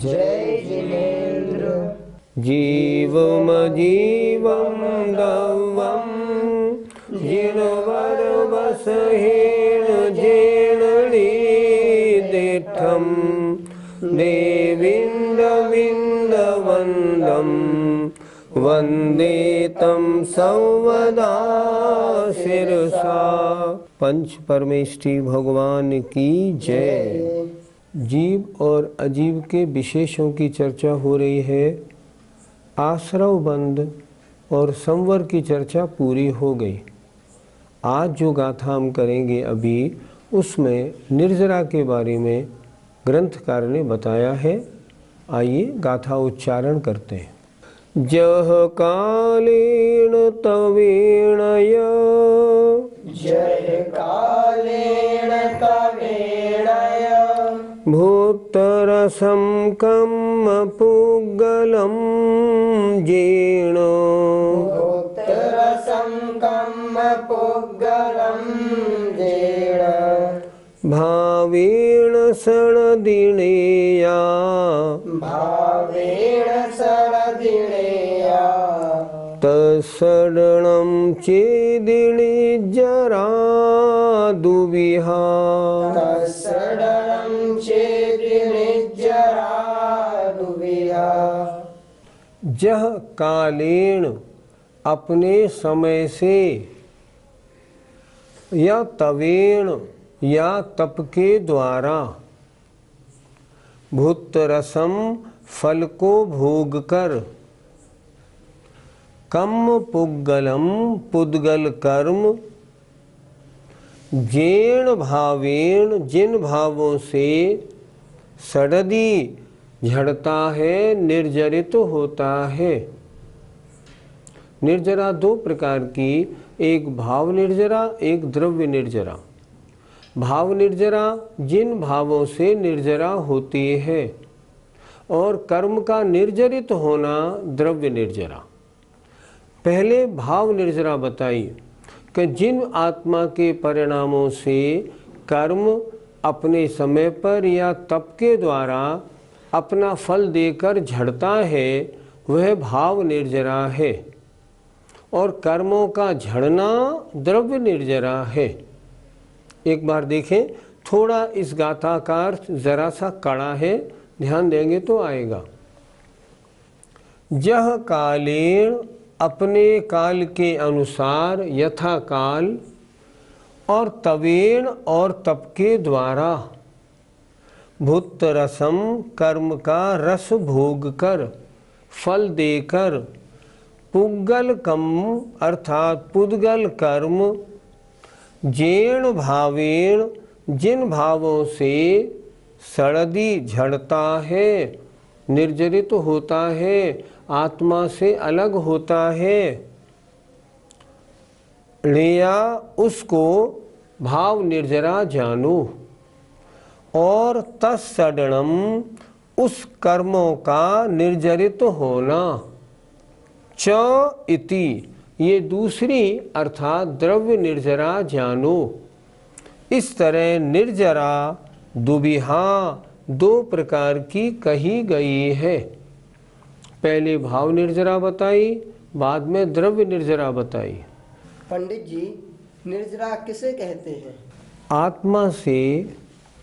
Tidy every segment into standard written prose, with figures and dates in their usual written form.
जय जिनेन्द्र। जीवम जीवम दवम जिनवर बसहीन जेणली दिठम देविंद विंद वंदम वंदे तम संवदा शिरसा। पंच परमेष्ठी भगवान की जय। जीव और अजीव के विशेषों की चर्चा हो रही है। आश्रव बंध और संवर की चर्चा पूरी हो गई। आज जो गाथा हम करेंगे अभी, उसमें निर्जरा के बारे में ग्रंथकार ने बताया है। आइए गाथा उच्चारण करते हैं। जह कालेन तवेणय, जय कालेन तवेणय, भूतरसं कम् पुग्गलं जेण, भूतरसं कम् पुग्गलं जेण, भावेण सणदिणेया, भावेण सणदिणेया, तत्सरणं चेदिणी जरा दुविहा, तत्सरणं चेदिनी जरा दुविहा। जह कालेन अपने समय से, या तवेण या तप के द्वारा, भूतरसम फल को भोग कर, कम पुग्गलम पुद्गल कर्म, जेण भावेण जिन भावों से, सड़दी झड़ता है, निर्जरित होता है। निर्जरा दो प्रकार की, एक भाव निर्जरा, एक द्रव्य निर्जरा। भाव निर्जरा जिन भावों से निर्जरा होती है, और कर्म का निर्जरित होना द्रव्य निर्जरा। पहले भाव निर्जरा बताई कि जिन आत्मा के परिणामों से कर्म अपने समय पर या तप के द्वारा अपना फल देकर झड़ता है, वह भाव निर्जरा है। और कर्मों का झड़ना द्रव्य निर्जरा है। एक बार देखें, थोड़ा इस गाथा का अर्थ जरा सा कड़ा है, ध्यान देंगे तो आएगा। जह कालेण अपने काल के अनुसार, यथा काल, और तवेण और तप के द्वारा, भूतरसम कर्म का रस भोग कर, फल देकर, पुग्गल कम अर्थात पुद्गल कर्म, जेण भावेण जिन भावों से, सड़दी झड़ता है, निर्जरित होता है, आत्मा से अलग होता है, लिया उसको भाव निर्जरा जानो। और तत्सडणम उस कर्मों का निर्जरित होना, च इति ये दूसरी अर्थात द्रव्य निर्जरा जानो। इस तरह निर्जरा दुविहा दो प्रकार की कही गई है। पहले भाव निर्जरा बताई, बाद में द्रव्य निर्जरा बताई। पंडित जी, निर्जरा किसे कहते हैं? आत्मा से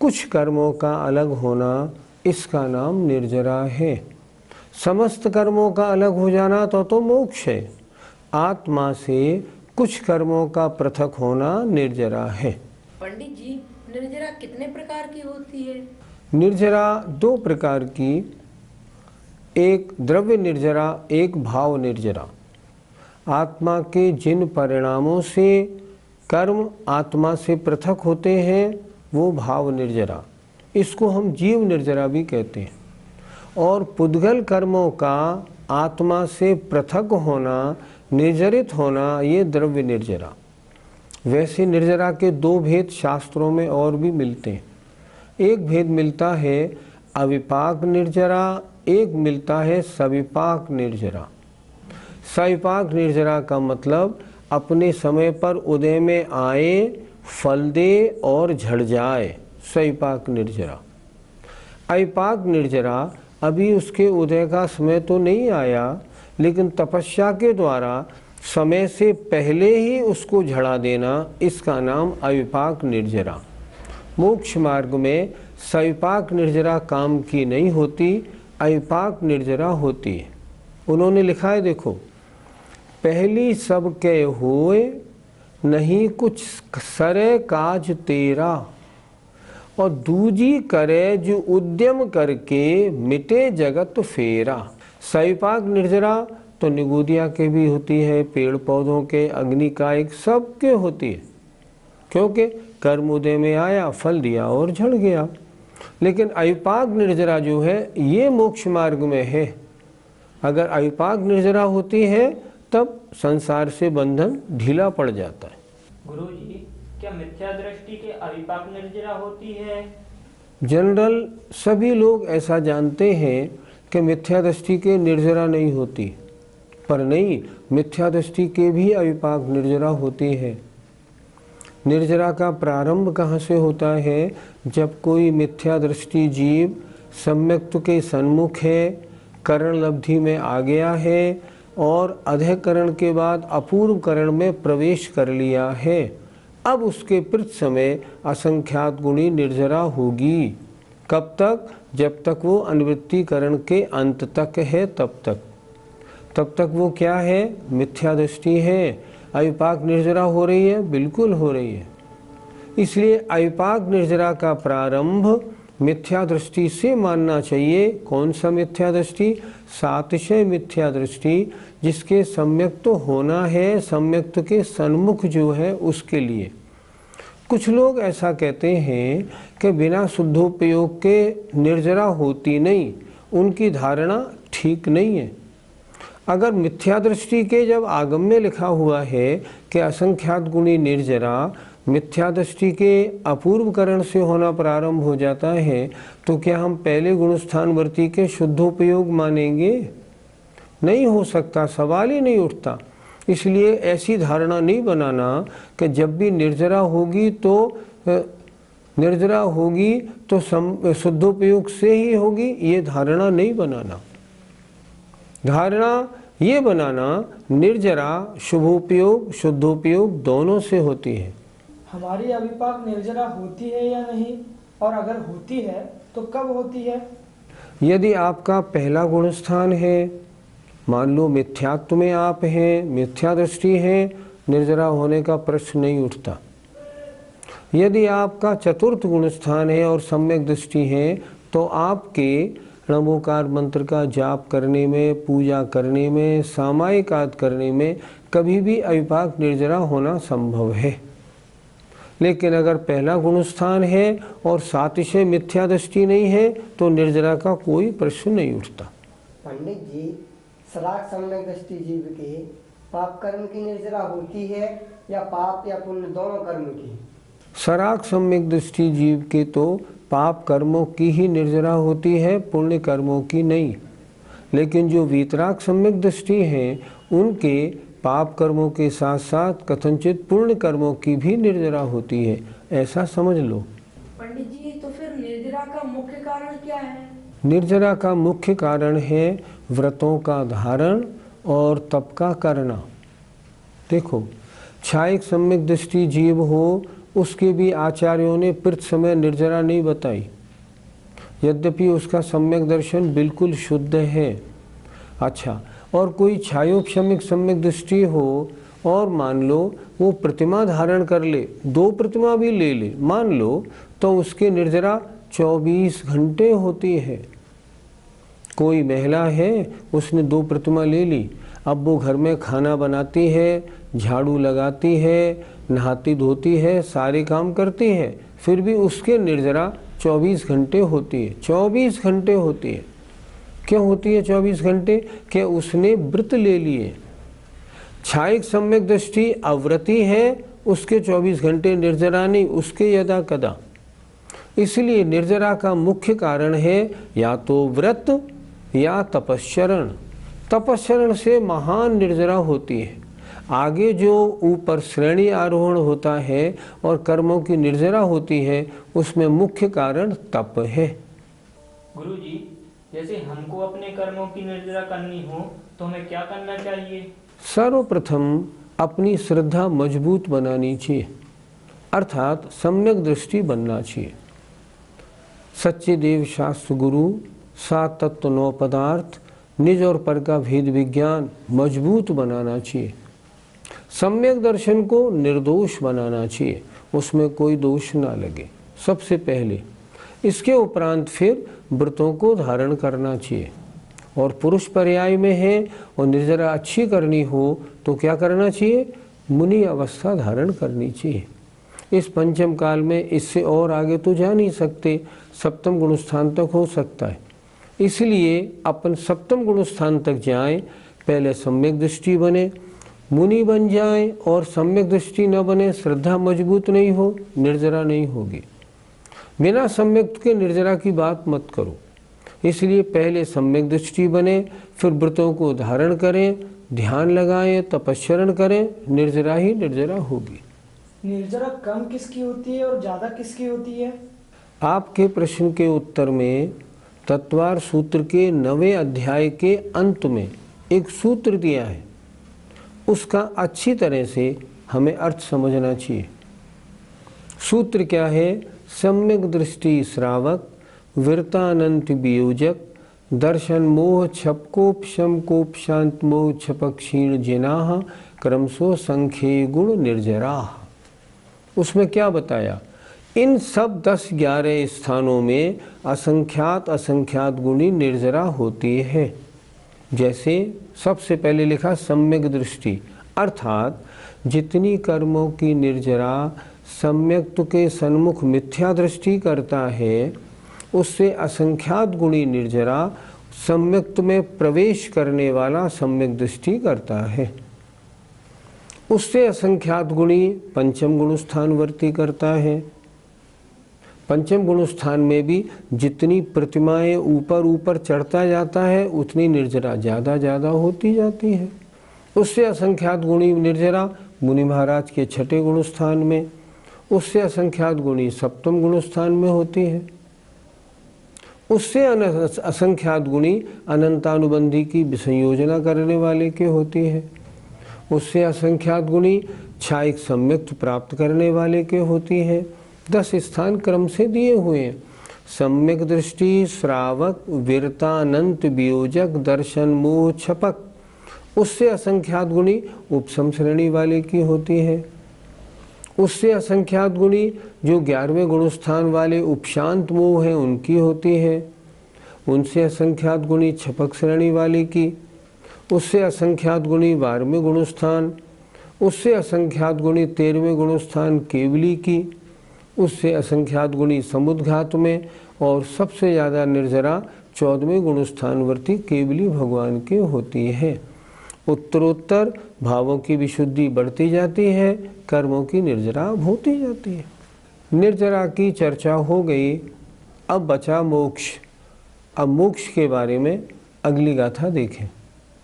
कुछ कर्मों का अलग होना, इसका नाम निर्जरा है। समस्त कर्मों का अलग हो जाना तो मोक्ष है। आत्मा से कुछ कर्मों का पृथक होना निर्जरा है। पंडित जी, निर्जरा कितने प्रकार की होती है? निर्जरा दो प्रकार की, एक द्रव्य निर्जरा, एक भाव निर्जरा। आत्मा के जिन परिणामों से कर्म आत्मा से पृथक होते हैं, वो भाव निर्जरा, इसको हम जीव निर्जरा भी कहते हैं। और पुद्गल कर्मों का आत्मा से पृथक होना, निर्जरित होना, ये द्रव्य निर्जरा। वैसे निर्जरा के दो भेद शास्त्रों में और भी मिलते हैं। एक भेद मिलता है अविपाक निर्जरा, एक मिलता है सविपाक निर्जरा। सविपाक निर्जरा का मतलब अपने समय पर उदय में आए, फल दे और झड़ जाए, सविपाक निर्जरा। अविपाक निर्जरा अभी उसके उदय का समय तो नहीं आया, लेकिन तपस्या के द्वारा समय से पहले ही उसको झड़ा देना, इसका नाम अविपाक निर्जरा। मोक्ष मार्ग में सविपाक निर्जरा काम की नहीं होती, अविपाक निर्जरा होती है। उन्होंने लिखा है, देखो, पहली सब के होए नहीं कुछ सरे काज तेरा, और दूजी करे जो उद्यम करके मिटे जगत फेरा। सविपाक निर्जरा तो निगूदिया के भी होती है, पेड़ पौधों के, अग्नि कायिक सबके होती है, क्योंकि कर्म उदय में आया, फल दिया और झड़ गया। लेकिन अविपाक निर्जरा जो है ये मोक्ष मार्ग में है। अगर अविपाक निर्जरा होती है तब संसार से बंधन ढीला पड़ जाता है। गुरुजी, क्या मिथ्या दृष्टि के अविपाक निर्जरा होती है? जनरल सभी लोग ऐसा जानते हैं कि मिथ्या दृष्टि के निर्जरा नहीं होती, पर नहीं, मिथ्या दृष्टि के भी अविपाक निर्जरा होती है। निर्जरा का प्रारंभ कहाँ से होता है? जब कोई मिथ्या दृष्टि जीव सम्यक्त के सन्मुख है, करण लब्धि में आ गया है और अधःकरण के बाद अपूर्व करण में प्रवेश कर लिया है, अब उसके प्रति समय असंख्यात गुणी निर्जरा होगी। कब तक? जब तक वो अनुवृत्ति करण के अंत तक है, तब तक वो क्या है? मिथ्या दृष्टि है। अविपाक निर्जरा हो रही है? बिल्कुल हो रही है। इसलिए अविपाक निर्जरा का प्रारंभ मिथ्या दृष्टि से मानना चाहिए। कौन सा मिथ्या दृष्टि? सातिशय मिथ्या दृष्टि, जिसके सम्यक्त तो होना है, सम्यक्त के सन्मुख जो है उसके लिए। कुछ लोग ऐसा कहते हैं कि बिना शुद्धोपयोग के निर्जरा होती नहीं, उनकी धारणा ठीक नहीं है। अगर मिथ्या दृष्टि के जब आगम में लिखा हुआ है कि असंख्यात गुणी निर्जरा, मिथ्या दृष्टि के अपूर्व करण से होना प्रारंभ हो जाता है, तो क्या हम पहले गुणस्थानवर्ती के शुद्धोपयोग मानेंगे? नहीं हो सकता, सवाल ही नहीं उठता। इसलिए ऐसी धारणा नहीं बनाना कि जब भी निर्जरा होगी तो शुद्धोपयोग से ही होगी, ये धारणा नहीं बनाना। धारणा ये बनाना निर्जरा शुभोपयोग शुद्धोपयोग दोनों से होती है। हमारी अविपाक निर्जरा होती है या नहीं, और अगर होती है तो कब होती है? यदि आपका पहला गुणस्थान है, मान लो मिथ्यात्व में आप हैं, मिथ्या दृष्टि है, निर्जरा होने का प्रश्न नहीं उठता। यदि आपका चतुर्थ गुणस्थान है और सम्यक दृष्टि है, तो आपके नमोकार मंत्र का जाप करने में, पूजा करने में, सामायिक आदि करने में कभी भी अविपाक निर्जरा होना संभव है। लेकिन अगर पहला गुणस्थान है और सातिशय मिथ्या दृष्टि नहीं है, तो निर्जरा का कोई प्रश्न नहीं उठता। पंडित जी, सराग सम्यक दृष्टि जीव के पाप कर्म की निर्जरा होती है या पाप या पुण्य दोनों कर्म की? सराग सम्यक दृष्टि जीव के तो पाप कर्मों की ही निर्जरा होती है, पुण्य कर्मों की नहीं। लेकिन जो वीतराग सम्यक दृष्टि हैं, उनके पाप कर्मों के साथ साथ कथनचित पुण्य कर्मों की भी निर्जरा होती है, ऐसा समझ लो। पंडित जी, तो फिर निर्जरा का मुख्य कारण क्या है? निर्जरा का मुख्य कारण है व्रतों का धारण और तप का करना। देखो, क्षायिक सम्यक दृष्टि जीव हो, उसके भी आचार्यों ने प्रति समय निर्जरा नहीं बताई, यद्यपि उसका सम्यक दर्शन बिल्कुल शुद्ध है। अच्छा, और कोई छायोपशमिक सम्यक दृष्टि हो और मान लो वो प्रतिमा धारण कर ले, 2 प्रतिमा भी ले ले मान लो, तो उसके निर्जरा 24 घंटे होती है। कोई महिला है, उसने 2 प्रतिमा ले ली, अब वो घर में खाना बनाती है, झाड़ू लगाती है, नहाती धोती है, सारे काम करती है, फिर भी उसके निर्जरा 24 घंटे होती है। 24 घंटे होती है। क्यों होती है 24 घंटे? कि उसने व्रत ले लिए। क्षायिक सम्यक दृष्टि अव्रती है, उसके 24 घंटे निर्जरा नहीं, उसके यदा कदा। इसलिए निर्जरा का मुख्य कारण है या तो व्रत या तपश्चरण। तपश्चरण से महान निर्जरा होती है। आगे जो ऊपर श्रेणी आरोहण होता है और कर्मों की निर्जरा होती है, उसमें मुख्य कारण तप है। गुरुजी, जैसे हमको अपने कर्मों की निर्जरा करनी हो तो हमें क्या करना चाहिए? सर्वप्रथम अपनी श्रद्धा मजबूत बनानी चाहिए, अर्थात सम्यक दृष्टि बनना चाहिए। सच्चे देव शास्त्र गुरु, 7 तत्व 9 पदार्थ, निज और पर का भेद विज्ञान मजबूत बनाना चाहिए। सम्यक दर्शन को निर्दोष बनाना चाहिए, उसमें कोई दोष ना लगे सबसे पहले। इसके उपरांत फिर व्रतों को धारण करना चाहिए। और पुरुष पर्याय में है और निर्जरा अच्छी करनी हो तो क्या करना चाहिए? मुनि अवस्था धारण करनी चाहिए। इस पंचम काल में इससे और आगे तो जा नहीं सकते, सप्तम गुण स्थान तक हो सकता है। इसलिए अपन सप्तम गुण स्थान तक जाएं, पहले सम्यक दृष्टि बने, मुनि बन जाएं, और सम्यक दृष्टि न बने, श्रद्धा मजबूत नहीं हो, निर्जरा नहीं होगी। बिना सम्यक के निर्जरा की बात मत करो। इसलिए पहले सम्यक दृष्टि बने, फिर व्रतों को धारण करें, ध्यान लगाएं, तपस्चरण करें, निर्जरा ही निर्जरा होगी। निर्जरा कम किसकी होती है और ज्यादा किसकी होती है? आपके प्रश्न के उत्तर में तत्वार सूत्र के 9वें अध्याय के अंत में एक सूत्र दिया है, उसका अच्छी तरह से हमें अर्थ समझना चाहिए। सूत्र क्या है? सम्यक दृष्टि श्रावक, विरतानंत वियोजक, दर्शन मोह छपकोप शमकोप शांत मोह छपक क्षीण जिनाह क्रमशो संख्ये गुण निर्जराः। उसमें क्या बताया? इन सब 10-11 स्थानों में असंख्यात गुणी निर्जरा होती है। जैसे सबसे पहले लिखा सम्यक दृष्टि, अर्थात जितनी कर्मों की निर्जरा सम्यक्त के सन्मुख मिथ्या दृष्टि करता है, उससे असंख्यात गुणी निर्जरा सम्यक्त में प्रवेश करने वाला सम्यक दृष्टि करता है। उससे असंख्यात गुणी पंचम गुण स्थान वर्ती करता है। पंचम गुण स्थान में भी जितनी प्रतिमाएं ऊपर ऊपर चढ़ता जाता है, उतनी निर्जरा ज़्यादा होती जाती है। उससे असंख्यात गुणी निर्जरा मुनि महाराज के 6ठे गुण स्थान में, उससे असंख्यात गुणी सप्तम गुण स्थान में होती है। उससे असंख्यात गुणी अनंतानुबंधी की विसंयोजना करने वाले के होती है। उससे असंख्यात गुणी छायिक सम्यक्त प्राप्त करने वाले के होती है। 10 स्थान क्रम से दिए हुए हैं। सम्यक दृष्टि, श्रावक, वीरतानंत वियोजक, दर्शन मोह छपक, उससे असंख्यात गुणी उपसम श्रेणी वाले की होती है। उससे असंख्यात गुणी जो 11वें गुण स्थान वाले उपशांत मोह हैं उनकी होती है। उनसे असंख्यात गुणी छपक श्रेणी वाले की। उससे असंख्यात गुणी 12वें गुण स्थान। उससे असंख्यात गुणी 13वें गुण स्थान केवली की। उससे असंख्यात गुणी समुद्घात में, और सबसे ज़्यादा निर्जरा 14वें गुण स्थानवर्ती केवली भगवान की होती है। उत्तरोत्तर भावों की विशुद्धि बढ़ती जाती है, कर्मों की निर्जरा होती जाती है। निर्जरा की चर्चा हो गई, अब बचा मोक्ष। अब मोक्ष के बारे में अगली गाथा देखें।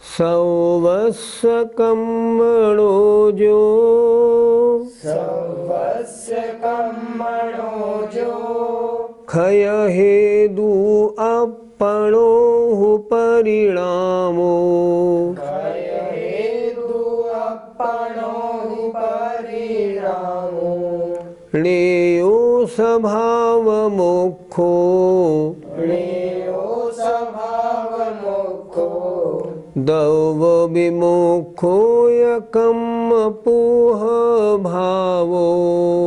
सर्वस्य कर्मणो जो, सर्वस्य कर्मणो जो, क्षय हेतु अपणो परिणामो, क्षय हेतु अपणो परिणामो, णेयो स्वभाव मोक्षो, णेयो स्वभाव मोक्षो, दव विमोक्षो यकम पोह भावो,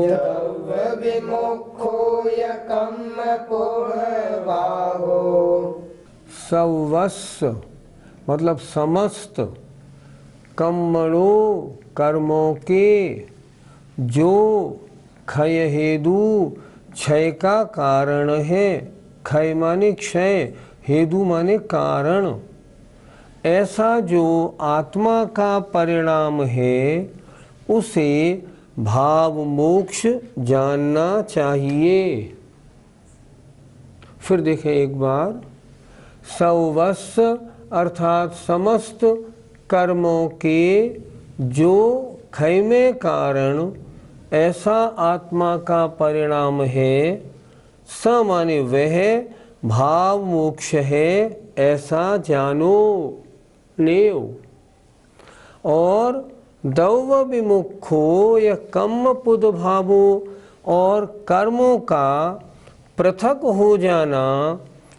दव विमोक्षो यकम पोह भावो। सर्वस्व मतलब समस्त, कर्मणों कर्मों के, जो क्षय हेतु क्षय का कारण है। क्षय माने क्षय, हेतु माने कारण। ऐसा जो आत्मा का परिणाम है, उसे भाव मोक्ष जानना चाहिए। फिर देखें एक बार, सर्वस्व अर्थात समस्त कर्मों के जो क्षय में कारण ऐसा आत्मा का परिणाम है। स माने वह, भाव मोक्ष है ऐसा जानो नेव। और दौव विमुखो या कम पुद भावो, और कर्मों का पृथक हो जाना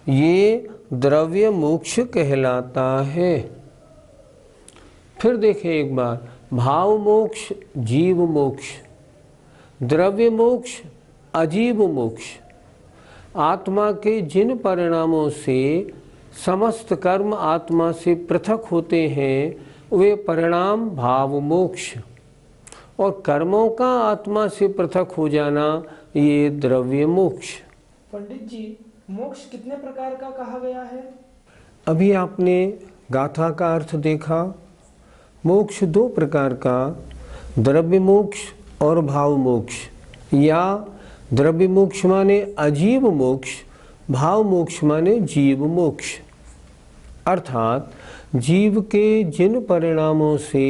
ये द्रव्य मोक्ष कहलाता है। फिर देखें एक बार, भाव मोक्ष जीव मोक्ष, द्रव्य मोक्ष अजीव मोक्ष। आत्मा के जिन परिणामों से समस्त कर्म आत्मा से पृथक होते हैं वे परिणाम भाव मोक्ष, और कर्मों का आत्मा से पृथक हो जाना ये द्रव्य मोक्ष। पंडित जी, मोक्ष कितने प्रकार का कहा गया है? अभी आपने गाथा का अर्थ देखा। मोक्ष दो प्रकार का, द्रव्य मोक्ष और भाव मोक्ष, या द्रव्य मोक्ष माने अजीव मोक्ष, भाव मोक्ष माने जीव मोक्ष। अर्थात जीव के जिन परिणामों से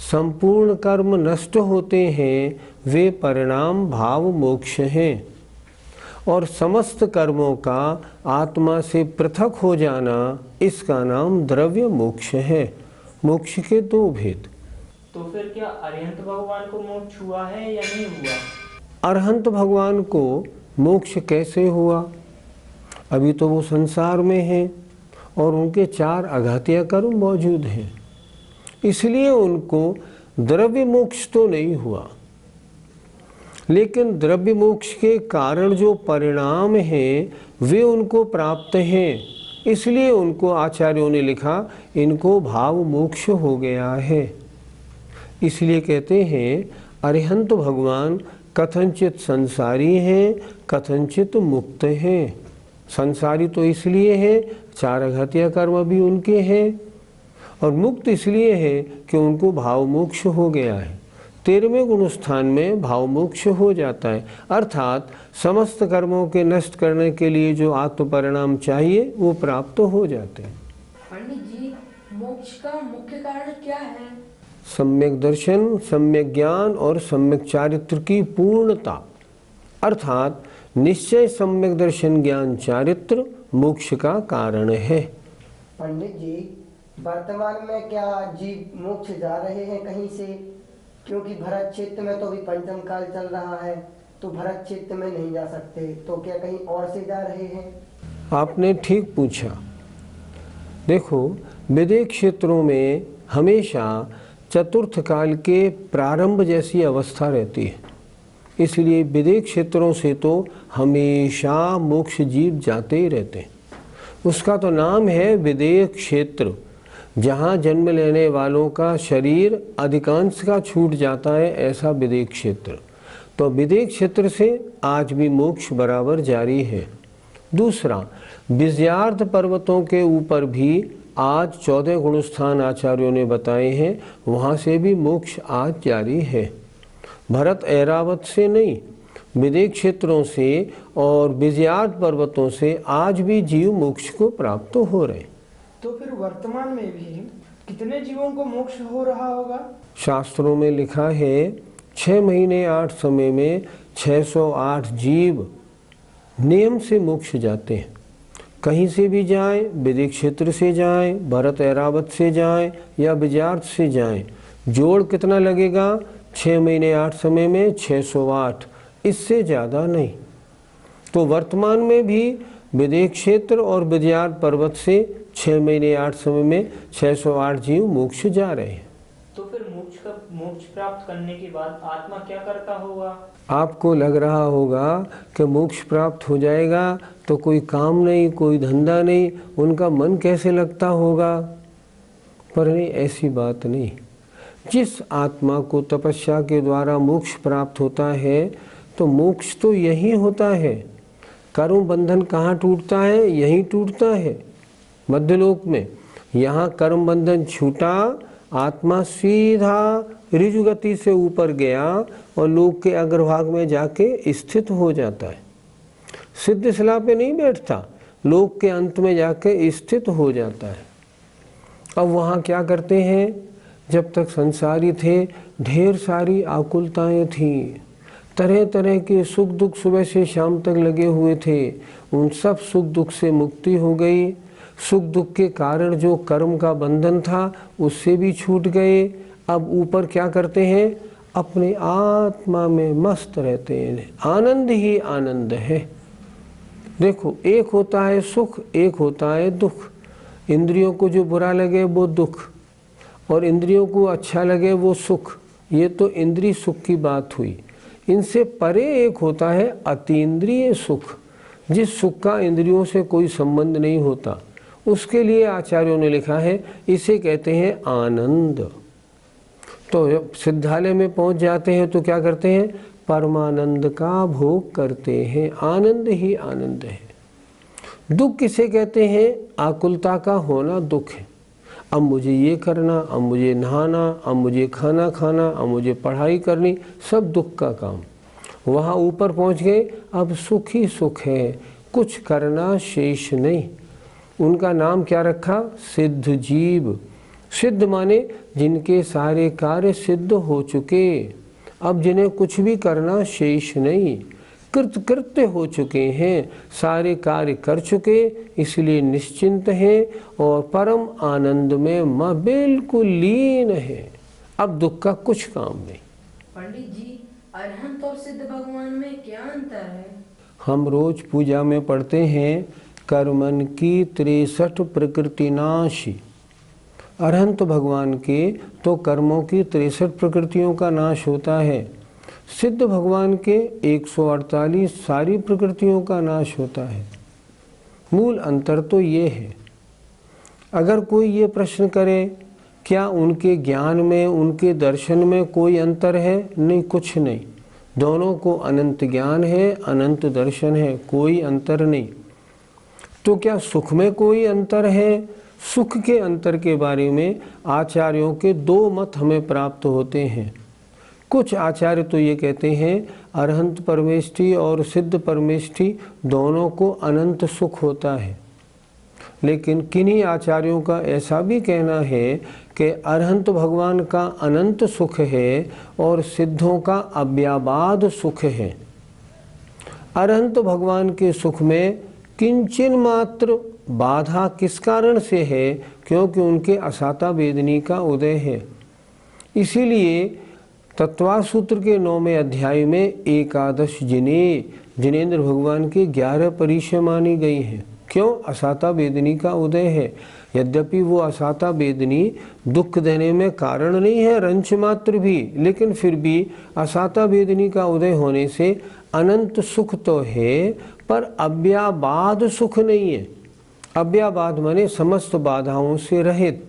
संपूर्ण कर्म नष्ट होते हैं वे परिणाम भाव मोक्ष हैं, और समस्त कर्मों का आत्मा से पृथक हो जाना इसका नाम द्रव्य मोक्ष है। मोक्ष के दो भेद। तो फिर क्या अरिहंत भगवान को मोक्ष हुआ है या नहीं हुआ? अरहंत भगवान को मोक्ष कैसे हुआ? अभी तो वो संसार में हैं और उनके 4 अघातीय कर्म मौजूद हैं, इसलिए उनको द्रव्य मोक्ष तो नहीं हुआ। लेकिन द्रव्य मोक्ष के कारण जो परिणाम हैं वे उनको प्राप्त हैं, इसलिए उनको आचार्यों ने लिखा इनको भाव मोक्ष हो गया है। इसलिए कहते हैं अरिहंत भगवान कथनचित संसारी हैं, कथनचित मुक्त हैं। संसारी तो इसलिए है 4 अघातीय कर्म भी उनके हैं, और मुक्त इसलिए है कि उनको भाव मोक्ष हो गया है। 13वें गुण स्थान में भाव मोक्ष हो जाता है, अर्थात समस्त कर्मों के नष्ट करने के लिए जो आत्म परिणाम चाहिए वो प्राप्त हो जाते हैं। पंडित जी, मोक्ष का मुख्य कारण क्या है? सम्यक दर्शन, सम्यक ज्ञान और सम्यक चारित्र की पूर्णता, अर्थात निश्चय सम्यक दर्शन ज्ञान चारित्र मोक्ष का कारण है। पंडित जी, वर्तमान में क्या जीव मोक्ष जा रहे हैं कहीं से? क्योंकि भरत क्षेत्र में तो अभी पंचम काल चल रहा है, तो भरत क्षेत्र में नहीं जा सकते, तो क्या कहीं और से जा रहे हैं? आपने ठीक पूछा। देखो, विदेह क्षेत्रों में हमेशा चतुर्थ काल के प्रारंभ जैसी अवस्था रहती है, इसलिए विदेह क्षेत्रों से तो हमेशा मोक्ष जीव जाते ही रहते हैं। उसका तो नाम है विदेह क्षेत्र, जहाँ जन्म लेने वालों का शरीर अधिकांश का छूट जाता है, ऐसा विदेह क्षेत्र। तो विदेह क्षेत्र से आज भी मोक्ष बराबर जारी है। दूसरा, विजयार्थ पर्वतों के ऊपर भी आज 14 गुणस्थान आचार्यों ने बताए हैं, वहाँ से भी मोक्ष आज जारी है। भरत ऐरावत से नहीं, विदेह क्षेत्रों से और विजयार्थ पर्वतों से आज भी जीव मोक्ष को प्राप्त हो रहे। तो फिर वर्तमान में भी कितने जीवों को मोक्ष हो रहा होगा? शास्त्रों में लिखा है 6 महीने 8 समय में 608 जीव नियम से मोक्ष जाते हैं। कहीं से भी जाएं, विदेह क्षेत्र से जाएं, भरत ऐरावत से जाएं या विजयार्थ से जाएं, जोड़ कितना लगेगा? 6 महीने 8 समय में 608, इससे ज़्यादा नहीं। तो वर्तमान में भी विदेह क्षेत्र और विजयार्थ पर्वत से 6 महीने 8 समय में 608 जीव मोक्ष जा रहे हैं। तो फिर मोक्ष प्राप्त करने के बाद आत्मा क्या करता होगा? आपको लग रहा होगा कि मोक्ष प्राप्त हो जाएगा तो कोई काम नहीं, कोई धंधा नहीं, उनका मन कैसे लगता होगा? पर नहीं, ऐसी बात नहीं। जिस आत्मा को तपस्या के द्वारा मोक्ष प्राप्त होता है तो मोक्ष तो यही होता है। कर्म बंधन कहाँ टूटता है? यहीं टूटता है, मध्यलोक में। यहाँ कर्म बंधन छूटा, आत्मा सीधा ऋजु गति से ऊपर गया और लोक के अग्रभाग में जाके स्थित हो जाता है। सिद्ध शिला पे नहीं बैठता, लोक के अंत में जाके स्थित हो जाता है। अब वहाँ क्या करते हैं? जब तक संसारी थे ढेर सारी आकुलताएं थीं, तरह तरह के सुख दुख सुबह से शाम तक लगे हुए थे, उन सब सुख दुख से मुक्ति हो गई। सुख दुख के कारण जो कर्म का बंधन था उससे भी छूट गए। अब ऊपर क्या करते हैं, अपने आत्मा में मस्त रहते हैं, आनंद ही आनंद है। देखो, एक होता है सुख, एक होता है दुख। इंद्रियों को जो बुरा लगे वो दुख, और इंद्रियों को अच्छा लगे वो सुख। ये तो इंद्रिय सुख की बात हुई। इनसे परे एक होता है अतीन्द्रिय सुख, जिस सुख का इंद्रियों से कोई संबंध नहीं होता। उसके लिए आचार्यों ने लिखा है, इसे कहते हैं आनंद। तो जब सिद्धालय में पहुंच जाते हैं तो क्या करते हैं, परमानंद का भोग करते हैं। आनंद ही आनंद है। दुख किसे कहते हैं, आकुलता का होना दुख है। अब मुझे ये करना, अब मुझे नहाना, अब मुझे खाना खाना, अब मुझे पढ़ाई करनी, सब दुख का काम। वहाँ ऊपर पहुँच गए, अब सुख ही सुख है, कुछ करना शेष नहीं। उनका नाम क्या रखा, सिद्ध जीव। सिद्ध माने जिनके सारे कार्य सिद्ध हो चुके, अब जिन्हें कुछ भी करना शेष नहीं, कृतकृत्य हो चुके हैं, सारे कार्य कर चुके, इसलिए निश्चिंत हैं और परम आनंद में बिल्कुल लीन है। अब दुख का कुछ काम नहीं। पंडित जी, अरहंत और सिद्ध भगवान में क्या अंतर है? हम रोज पूजा में पढ़ते हैं, कर्मन की 63 प्रकृति नाशी। अरहंत भगवान के तो कर्मों की 63 प्रकृतियों का नाश होता है। सिद्ध भगवान के 148 सारी प्रकृतियों का नाश होता है। मूल अंतर तो ये है। अगर कोई ये प्रश्न करे, क्या उनके ज्ञान में, उनके दर्शन में कोई अंतर है? नहीं, कुछ नहीं। दोनों को अनंत ज्ञान है, अनंत दर्शन है, कोई अंतर नहीं। तो क्या सुख में कोई अंतर है? सुख के अंतर के बारे में आचार्यों के 2 मत हमें प्राप्त होते हैं। कुछ आचार्य तो ये कहते हैं अरहंत परमेष्ठी और सिद्ध परमेष्ठी दोनों को अनंत सुख होता है, लेकिन किन्हीं आचार्यों का ऐसा भी कहना है कि अरहंत भगवान का अनंत सुख है और सिद्धों का अव्याबाद सुख है। अरहंत भगवान के सुख में किंचन मात्र बाधा किस कारण से है? क्योंकि उनके असाता वेदनी का उदय है। इसीलिए तत्वासूत्र के 9वें अध्याय में एकादश जिनेंद्र भगवान के 11 परिचय मानी गई हैं। क्यों? असाता वेदनी का उदय है। यद्यपि वो असाता वेदनी दुख देने में कारण नहीं है, रंच मात्र भी, लेकिन फिर भी असाता वेदनी का उदय होने से अनंत सुख तो है, पर अव्याबाद सुख नहीं है। अव्याबाद माने समस्त बाधाओं से रहित।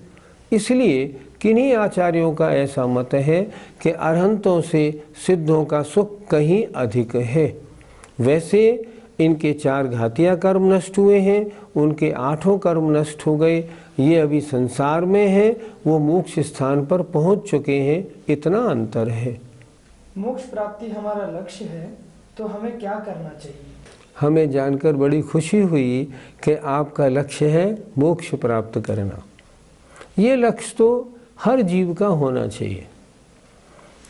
इसलिए किन्हीं आचार्यों का ऐसा मत है कि अरहंतों से सिद्धों का सुख कहीं अधिक है। वैसे इनके 4 घातिया कर्म नष्ट हुए हैं, उनके 8 कर्म नष्ट हो गए। ये अभी संसार में है, वो मोक्ष स्थान पर पहुंच चुके हैं, इतना अंतर है। मोक्ष प्राप्ति हमारा लक्ष्य है, तो हमें क्या करना चाहिए? हमें जानकर बड़ी खुशी हुई कि आपका लक्ष्य है मोक्ष प्राप्त करना। ये लक्ष्य तो हर जीव का होना चाहिए।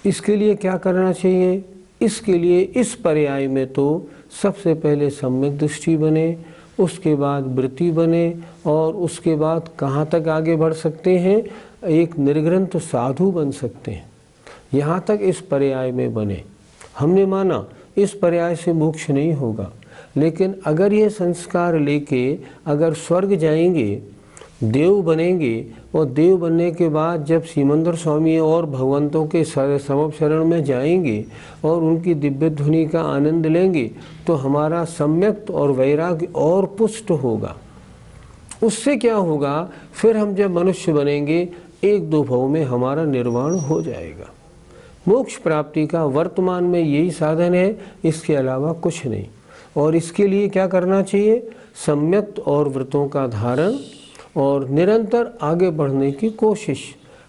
इसके लिए क्या करना चाहिए? इसके लिए इस पर्याय में तो सबसे पहले सम्यक दृष्टि बने, उसके बाद वृत्ति बने, और उसके बाद कहाँ तक आगे बढ़ सकते हैं? एक निर्ग्रंथ साधु बन सकते हैं। यहाँ तक इस पर्याय में बने। हमने माना इस पर्याय से मोक्ष नहीं होगा, लेकिन अगर ये संस्कार लेके अगर स्वर्ग जाएंगे, देव बनेंगे, और देव बनने के बाद जब सीमंदर स्वामी और भगवंतों के समप शरण में जाएंगे और उनकी दिव्य ध्वनि का आनंद लेंगे, तो हमारा सम्यक्त और वैराग्य और पुष्ट होगा। उससे क्या होगा? फिर हम जब मनुष्य बनेंगे, 1-2 भव में हमारा निर्वाण हो जाएगा। मोक्ष प्राप्ति का वर्तमान में यही साधन है, इसके अलावा कुछ नहीं। और इसके लिए क्या करना चाहिए? सम्यक्त और व्रतों का धारण और निरंतर आगे बढ़ने की कोशिश,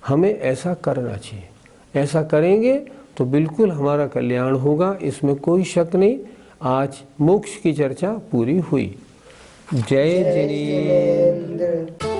हमें ऐसा करना चाहिए। ऐसा करेंगे तो बिल्कुल हमारा कल्याण होगा, इसमें कोई शक नहीं। आज मोक्ष की चर्चा पूरी हुई। जय जिनेंद्र।